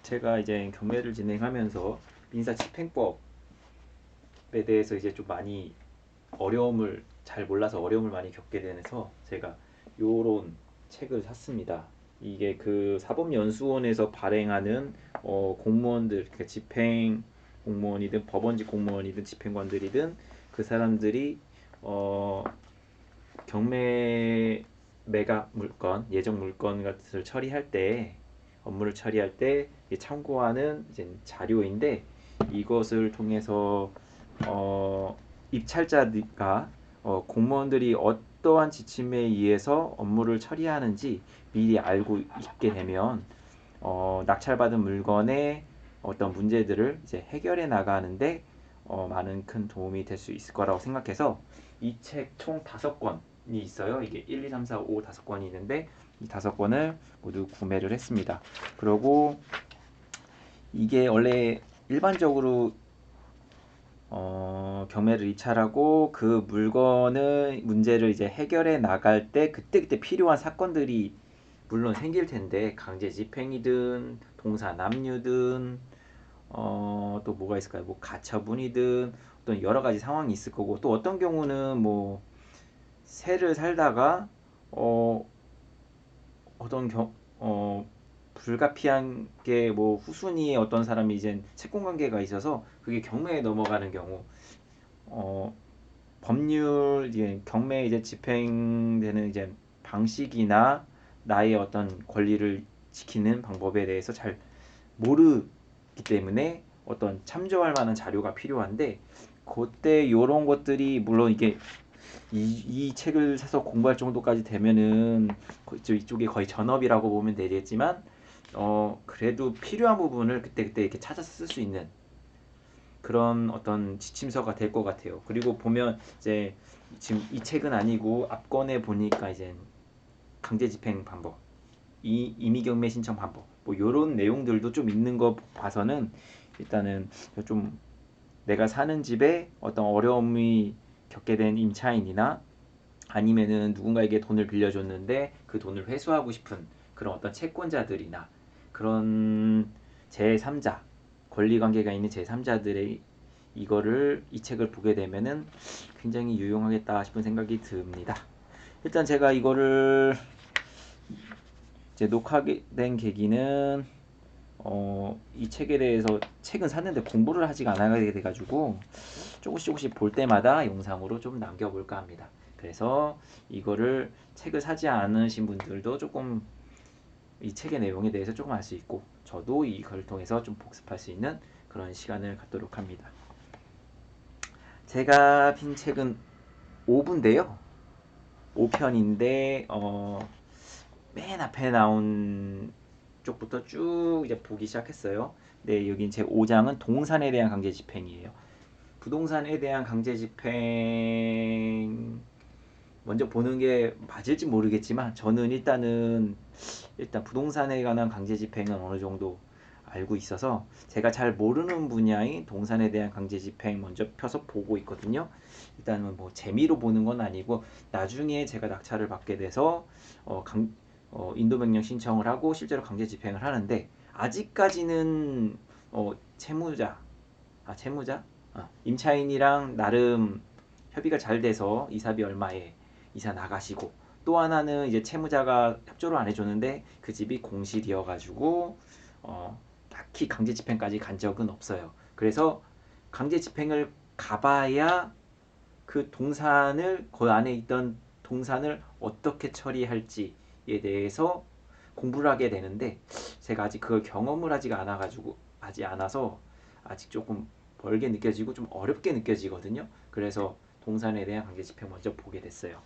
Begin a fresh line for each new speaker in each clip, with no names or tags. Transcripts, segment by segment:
제가 이제 경매를 진행하면서 민사집행법에 대해서 이제 좀 많이 어려움을 잘 몰라서 어려움을 많이 겪게 되면서 제가 요런 책을 샀습니다. 이게 그 사법연수원에서 발행하는 공무원들, 그러니까 집행 공무원이든 법원직 공무원이든 집행관들이든 그 사람들이 어, 경매 매각 물건, 예정 물건 같은 처리할 때 업무를 처리할 때 참고하는 이제 자료인데 이것을 통해서 입찰자가 공무원들이 어떠한 지침에 의해서 업무를 처리하는지 미리 알고 있게 되면 낙찰받은 물건의 어떤 문제들을 이제 해결해 나가는데 많은 큰 도움이 될 수 있을 거라고 생각해서 이 책 총 5권이 있어요. 이게 1, 2, 3, 4, 5 5권이 있는데 이 5권을 모두 구매를 했습니다. 그리고 이게 원래 일반적으로 경매를 입찰하고 그 물건의 문제를 이제 해결해 나갈 때 그때그때 필요한 사건들이 물론 생길 텐데 강제 집행이든 동사 남유든 또 뭐가 있을까요? 뭐 가처분이든 어떤 여러 가지 상황이 있을 거고 또 어떤 경우는 뭐 새를 살다가 어, 어떤 불가피한 게 뭐 후순위에 어떤 사람이 이제 채권 관계가 있어서 그게 경매에 넘어가는 경우 어, 법률 이제 경매 이제 집행되는 이제 방식이나 나의 어떤 권리를 지키는 방법에 대해서 잘 모르기 때문에 어떤 참조할 만한 자료가 필요한데 그때 요런 것들이 물론 이게 이 책을 사서 공부할 정도까지 되면은 이쪽에 거의 전업이라고 보면 되겠지만 그래도 필요한 부분을 그때그때 이렇게 찾아서 쓸 수 있는 그런 어떤 지침서가 될 것 같아요. 그리고 보면 이제 지금 이 책은 아니고 앞권에 보니까 이제 강제 집행 방법, 임의경매 신청 방법, 뭐 이런 내용들도 좀 있는 거 봐서는 일단은 좀 내가 사는 집에 어떤 어려움이 겪게 된 임차인이나 아니면은 누군가에게 돈을 빌려줬는데 그 돈을 회수하고 싶은 그런 어떤 채권자들이나 그런 제3자 권리관계가 있는 제3자들의 이거를 이 책을 보게 되면은 굉장히 유용하겠다 싶은 생각이 듭니다. 일단 제가 이거를 이제 녹화하게 된 계기는 이 책에 대해서 책은 샀는데 공부를 하지가 않아게 돼가지고 조금씩 볼 때마다 영상으로 좀 남겨볼까 합니다. 그래서 이거를 책을 사지 않으신 분들도 조금 이 책의 내용에 대해서 조금 알 수 있고 저도 이걸 통해서 좀 복습할 수 있는 그런 시간을 갖도록 합니다. 제가 핀 책은 5부인데요. 5편인데 맨 앞에 나온 쪽부터 쭉 이제 보기 시작했어요. 네, 여기 제 5장은 동산에 대한 강제 집행이에요. 부동산에 대한 강제 집행 먼저 보는 게 맞을지 모르겠지만 저는 일단 부동산에 관한 강제 집행은 어느 정도 알고 있어서 제가 잘 모르는 분야인 동산에 대한 강제 집행 먼저 펴서 보고 있거든요. 일단은 뭐 재미로 보는 건 아니고 나중에 제가 낙찰을 받게 돼서 인도명령 신청을 하고 실제로 강제 집행을 하는데 아직까지는 채무자 임차인이랑 나름 협의가 잘 돼서 이사비 얼마에 이사 나가시고 또 하나는 이제 채무자가 협조를 안 해줬는데 그 집이 공실이어 가지고 딱히 강제 집행까지 간 적은 없어요. 그래서 강제 집행을 가봐야 그 안에 있던 동산을 어떻게 처리할지에 대해서 공부를 하게 되는데 제가 아직 그걸 경험을 하지 않아서 아직 조금 벌게 느껴지고 좀 어렵게 느껴지거든요. 그래서 동산에 대한 강제 집행 먼저 보게 됐어요.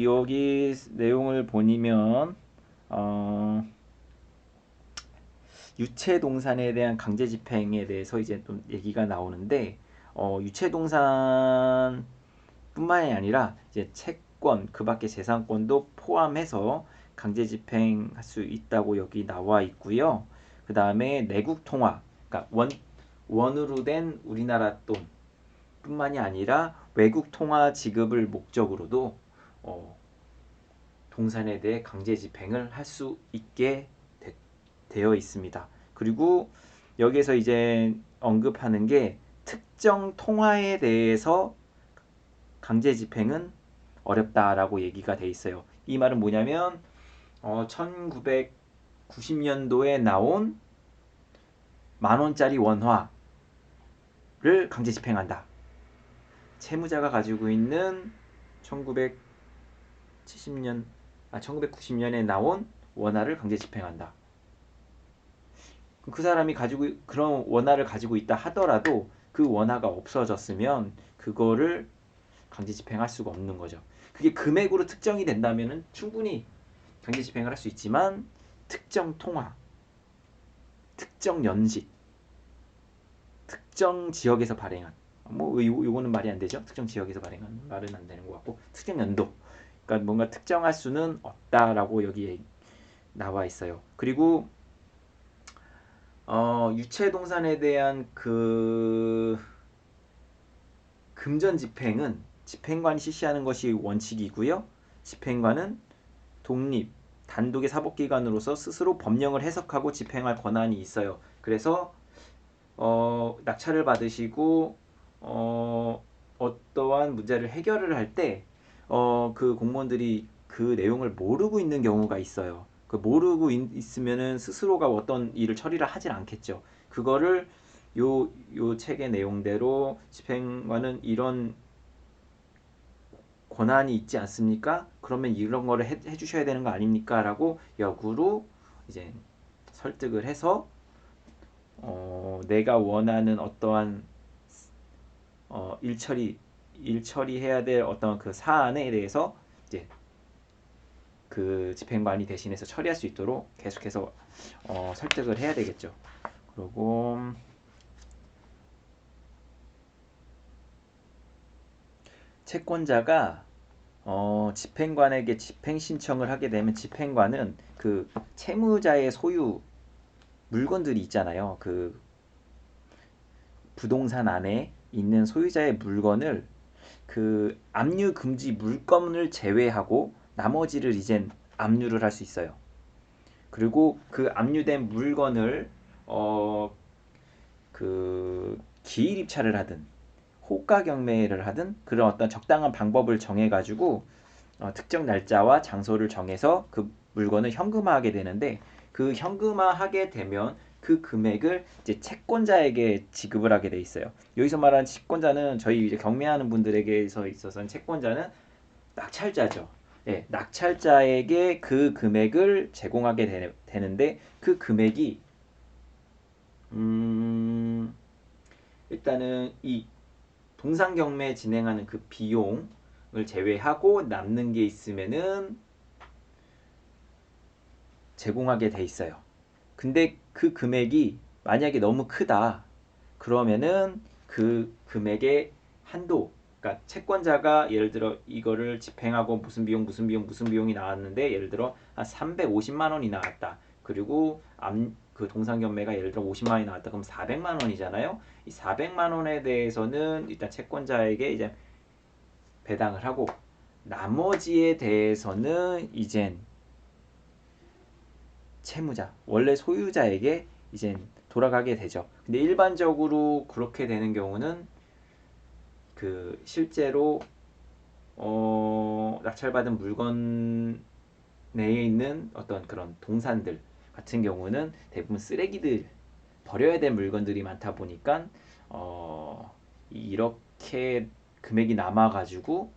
여기 내용을 보면 유체 동산에 대한 강제 집행에 대해서 이제 좀 얘기가 나오는데 유체 동산뿐만이 아니라 이제 채권 그 밖의 재산권도 포함해서 강제 집행할 수 있다고 여기 나와 있고요. 그 다음에 내국 통화, 그러니까 원으로 된 우리나라 돈뿐만이 아니라 외국 통화 지급을 목적으로도 동산에 대해 강제 집행을 할 수 있게 되어 있습니다. 그리고 여기에서 이제 언급하는 게 특정 통화에 대해서 강제 집행은 어렵다라고 얘기가 돼 있어요. 이 말은 뭐냐면 1990년도에 나온 10,000원짜리 원화를 강제 집행한다. 채무자가 가지고 있는 1990년에 나온 원화를 강제 집행한다. 그 사람이 가지고 그런 원화를 가지고 있다 하더라도 그 원화가 없어졌으면 그거를 강제 집행할 수가 없는 거죠. 그게 금액으로 특정이 된다면은 충분히 강제 집행을 할 수 있지만 특정 통화, 특정 연식, 특정 지역에서 발행한 요거는 말이 안 되죠. 특정 지역에서 발행한 말은 안 되는 것 같고 특정 연도, 그러니까 뭔가 특정할 수는 없다라고 여기에 나와 있어요. 그리고 유체동산에 대한 그 금전 집행은 집행관이 실시하는 것이 원칙이고요. 집행관은 독립, 단독의 사법기관으로서 스스로 법령을 해석하고 집행할 권한이 있어요. 그래서 낙찰을 받으시고 어떠한 문제를 해결을 할 때 그 공무원들이 그 내용을 모르고 있는 경우가 있어요. 그 모르고 있으면은 스스로가 어떤 일을 처리를 하질 않겠죠. 그거를 요 책의 내용대로 집행관은 이런 권한이 있지 않습니까? 그러면 이런 거를 해주셔야 되는 거 아닙니까? 라고 역으로 이제 설득을 해서 내가 원하는 어떠한 일처리해야 될 어떤 그 사안에 대해서 이제 그 집행관이 대신해서 처리할 수 있도록 계속해서 설득을 해야 되겠죠. 그리고 채권자가 집행관에게 집행 신청을 하게 되면 집행관은 그 채무자의 소유 물건들이 있잖아요. 그 부동산 안에 있는 소유자의 물건을 그 압류 금지 물건을 제외하고 나머지를 이젠 압류를 할 수 있어요. 그리고 그 압류된 물건을 그 기일 입찰을 하든 호가 경매를 하든 그런 어떤 적당한 방법을 정해 가지고 특정 날짜와 장소를 정해서 그 물건을 현금화하게 되는데 그 현금화하게 되면 그 금액을 이제 채권자에게 지급을 하게 돼 있어요. 여기서 말하는 채권자는 저희 이제 경매하는 분들에게서 있어서는 채권자는 낙찰자죠. 예, 낙찰자에게 그 금액을 제공하게 되는데 그 금액이 일단은 이 동상 경매 진행하는 그 비용을 제외하고 남는 게 있으면은 제공하게 돼 있어요. 근데 그 금액이 만약에 너무 크다 그러면은 그 금액의 한도, 그러니까 채권자가 예를 들어 이거를 집행하고 무슨 비용이 나왔는데 예를 들어 한 350만 원이 나왔다. 그리고 그 동상경매가 예를 들어 50만 원이 나왔다. 그럼 400만 원이잖아요. 이 400만 원에 대해서는 일단 채권자에게 이제 배당을 하고 나머지에 대해서는 이젠 채무자, 원래 소유자에게 이제 돌아가게 되죠. 근데 일반적으로 그렇게 되는 경우는 그 실제로 낙찰받은 물건 내에 있는 어떤 그런 동산들 같은 경우는 대부분 쓰레기들, 버려야 될 물건들이 많다 보니까 이렇게 금액이 남아가지고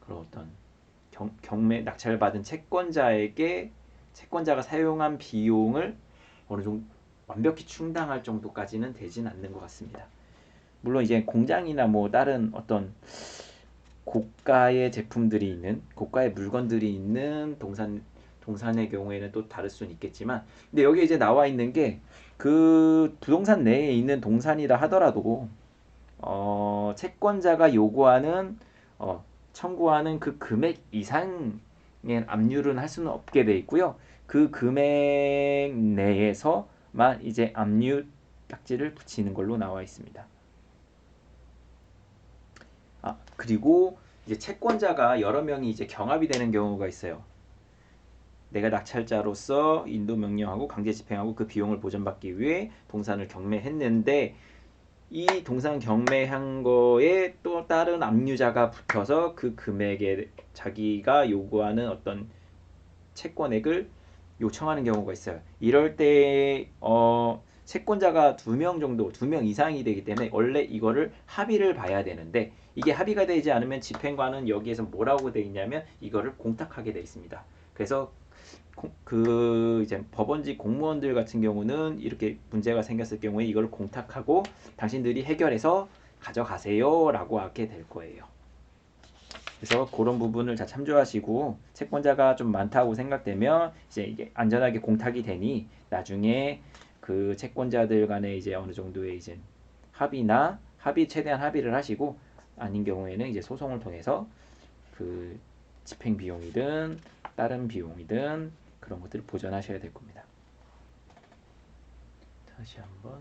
그런 어떤 경매 낙찰받은 채권자가 사용한 비용을 어느 정도 완벽히 충당할 정도까지는 되진 않는 것 같습니다. 물론 이제 공장이나 뭐 다른 어떤 고가의 물건들이 있는 동산의 경우에는 또 다를 수는 있겠지만, 근데 여기 이제 나와 있는 게 그 부동산 내에 있는 동산이라 하더라도 채권자가 청구하는 그 금액 이상의 압류는 할 수는 없게 돼 있고요. 그 금액 내에서만 이제 압류 딱지를 붙이는 걸로 나와 있습니다. 그리고 이제 채권자가 여러 명이 이제 경합이 되는 경우가 있어요. 내가 낙찰자로서 인도 명령하고 강제 집행하고 그 비용을 보전받기 위해 동산을 경매했는데 이 동산 경매한 거에 또 다른 압류자가 붙어서 그 금액에 자기가 요구하는 어떤 채권액을 요청하는 경우가 있어요. 이럴 때 채권자가 2명 정도, 2명 이상이 되기 때문에 원래 이거를 합의를 봐야 되는데 이게 합의가 되지 않으면 집행관은 여기에서 뭐라고 되어 있냐면 이거를 공탁하게 되어 있습니다. 그래서 그 이제 법원직 공무원들 같은 경우는 이렇게 문제가 생겼을 경우에 이걸 공탁하고 당신들이 해결해서 가져가세요라고 하게 될 거예요. 그래서 그런 부분을 다 참조하시고 채권자가 좀 많다고 생각되면 이제 이게 안전하게 공탁이 되니 나중에 그 채권자들 간에 이제 어느 정도의 이제 최대한 합의를 하시고 아닌 경우에는 이제 소송을 통해서 그 집행 비용이든 다른 비용이든 그런 것들을 보전하셔야 될 겁니다. 다시 한번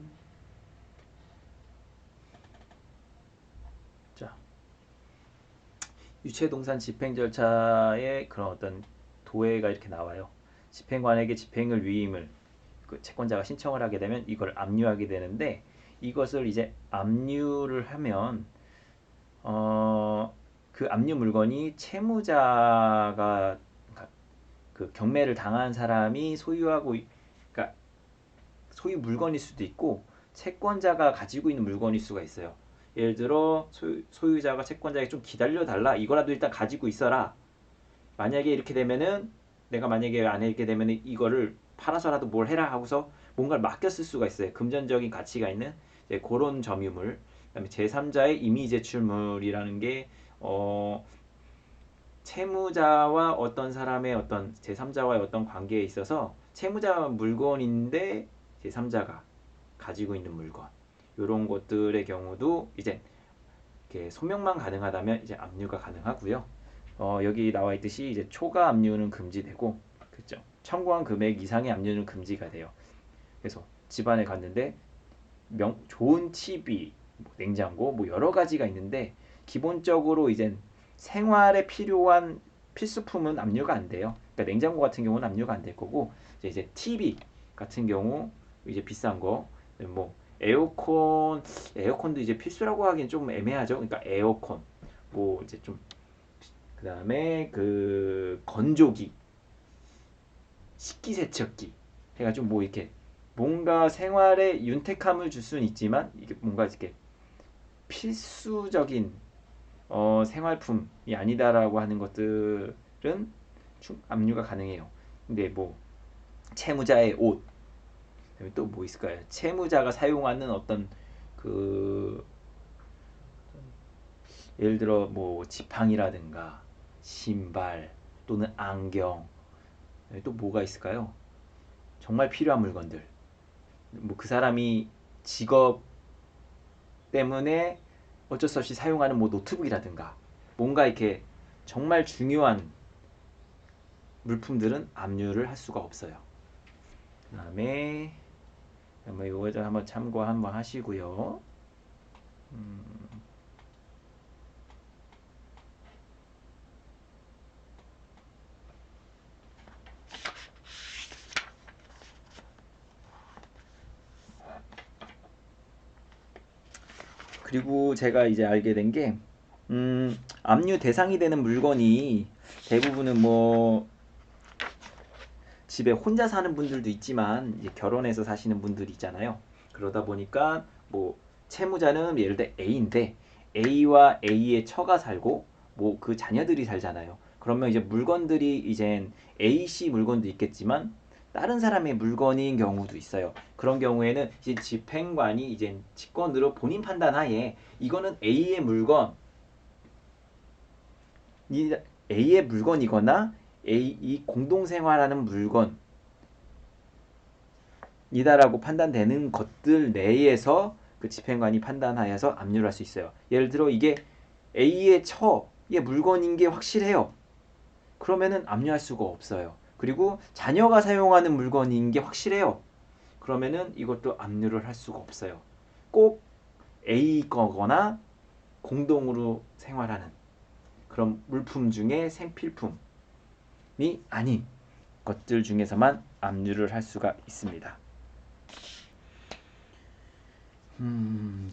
자 유체동산 집행 절차에 그런 어떤 도해가 이렇게 나와요. 집행관에게 집행을 위임을 그 채권자가 신청을 하게 되면 이걸 압류하게 되는데 이것을 이제 압류를 하면 그 압류 물건이 채무자가 그 경매를 당한 사람이 소유하고 그러니까 소유 물건일 수도 있고 채권자가 가지고 있는 물건일 수가 있어요. 예를 들어 소유자가 채권자에게 좀 기다려 달라 이거라도 일단 가지고 있어라. 만약에 이렇게 되면은 내가 만약에 안 하게 되면은 이거를 팔아서라도 뭘 해라 하고서 뭔가를 맡겼을 수가 있어요. 금전적인 가치가 있는 그런 점유물. 그다음에 제3자의 임의 제출물이라는 게 채무자와 어떤 사람의 어떤 제3자와의 어떤 관계에 있어서 채무자 물건인데 제3자가 가지고 있는 물건 이런 것들의 경우도 이제 이렇게 소명만 가능하다면 이제 압류가 가능하고요. 여기 나와 있듯이 이제 초과 압류는 금지되고 그죠? 청구한 금액 이상의 압류는 금지가 돼요. 그래서 집안에 갔는데 좋은 TV, 뭐 냉장고 뭐 여러 가지가 있는데 기본적으로 이제 생활에 필요한 필수품은 압류가 안 돼요. 그러니까 냉장고 같은 경우는 압류가 안 될 거고 이제 TV 같은 경우 이제 비싼 거 뭐 에어컨도 이제 필수라고 하기엔 좀 애매하죠. 그러니까 에어컨 뭐 이제 좀 그다음에 그 건조기, 식기세척기 해가지고 뭐 이렇게 뭔가 생활에 윤택함을 줄 수는 있지만 이게 뭔가 이렇게 필수적인 생활품이 아니다라고 하는 것들은 압류가 가능해요. 근데 뭐 채무자의 옷, 또 뭐 있을까요? 채무자가 사용하는 어떤 그 예를 들어 뭐 지팡이라든가 신발 또는 안경 또 뭐가 있을까요? 정말 필요한 물건들. 뭐 그 사람이 직업 때문에 어쩔 수 없이 사용하는 뭐 노트북이라든가 뭔가 이렇게 정말 중요한 물품들은 압류를 할 수가 없어요. 그다음에 한번 이거 좀 한번 참고 한번 하시고요. 그리고 제가 이제 알게 된 게 압류 대상이 되는 물건이 대부분은 뭐 집에 혼자 사는 분들도 있지만 이제 결혼해서 사시는 분들이 있잖아요. 그러다 보니까 뭐 채무자는 예를 들어 A인데 A와 A의 처가 살고 뭐 그 자녀들이 살잖아요. 그러면 이제 물건들이 이젠 A 씨 물건도 있겠지만 다른 사람의 물건인 경우도 있어요. 그런 경우에는 이제 집행관이 이제 직권으로 본인 판단하에 이거는 A의 물건이거나 이 공동생활하는 물건이다라고 판단되는 것들 내에서 그 집행관이 판단하여서 압류를 할 수 있어요. 예를 들어 이게 A의 처의 물건인 게 확실해요. 그러면은 압류할 수가 없어요. 그리고 자녀가 사용하는 물건인 게 확실해요. 그러면은 이것도 압류를 할 수가 없어요. 꼭 A 거거나 공동으로 생활하는 그런 물품 중에 생필품이 아닌 것들 중에서만 압류를 할 수가 있습니다.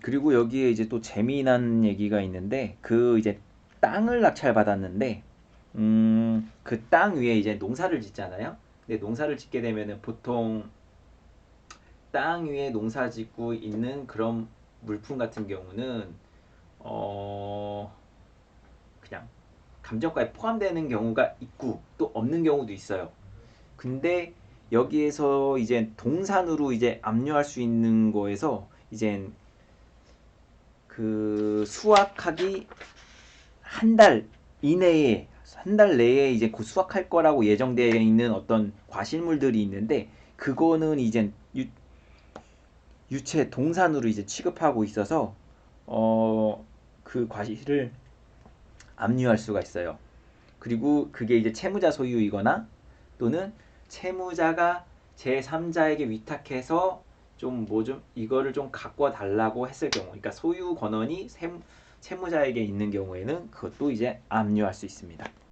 그리고 여기에 이제 또 재미난 얘기가 있는데 그 이제 땅을 낙찰받았는데 그 땅 위에 이제 농사를 짓잖아요. 근데 농사를 짓게 되면은 보통 땅 위에 농사 짓고 있는 그런 물품 같은 경우는 어 그냥 감정가에 포함되는 경우가 있고 또 없는 경우도 있어요. 근데 여기에서 이제 동산으로 이제 압류할 수 있는 거에서 이제 그 수확하기 한 달 이내에 한 달 내에 이제 곧 수확할 거라고 예정되어 있는 어떤 과실물들이 있는데 그거는 이제 유체 동산으로 이제 취급하고 있어서 그 과실을 압류할 수가 있어요. 그리고 그게 이제 채무자 소유이거나 또는 채무자가 제3자에게 위탁해서 좀 뭐 좀 이거를 좀 갖고 달라고 했을 경우, 그러니까 소유 권한이 채무자에게 있는 경우에는 그것도 이제 압류할 수 있습니다.